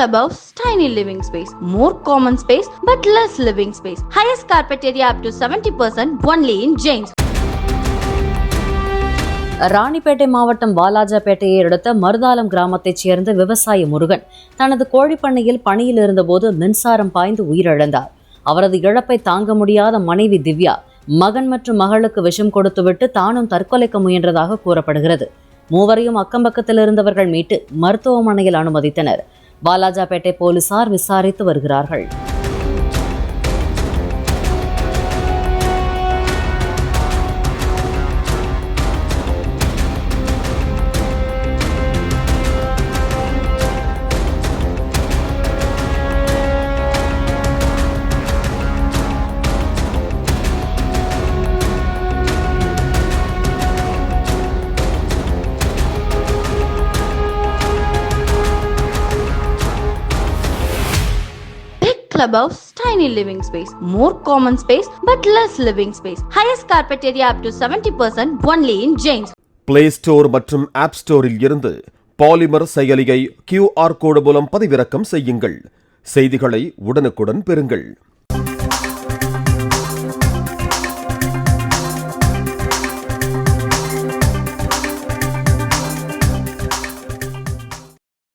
clubhouse, tiny living space, more common space but less living space. Highest carpet area up to 70% only in James. Ranipet மாவட்டம் வாலாஜாபேட்டையை அடுத்த மருதாலம் கிராமத்தைச் சேர்ந்த விவசாயி முருகன் தனது கோழிப்பண்ணையில் பணியில் இருந்தபோது மின்சாரம் பாய்ந்து உயிரிழந்தார். அவரது இழப்பை தாங்க முடியாத மனைவி திவ்யா மகன் மற்றும் மகளுக்கு விஷம் கொடுத்துவிட்டு தானும் தற்கொலைக்கு முயன்றதாக கூறப்படுகிறது. மூவரையும் அக்கம்பக்கத்தில் இருந்தவர்கள் மீட்டு மருத்துவமனையில் அனுமதித்தனர். வாலாஜாபேட்டை போலீசார் விசாரித்து வருகிறார்கள். Clubhouse, tiny living space, more common space but less living space. Highest carpet area up to 70% only in James. Play Store மற்றும் App Storeல் இருந்து பாலிமர் செயலியை QR கோடு மூலம் பதிவிறக்கம் செய்யுங்கள். செய்திகளை உடனுக்குடன் பெறுங்கள்.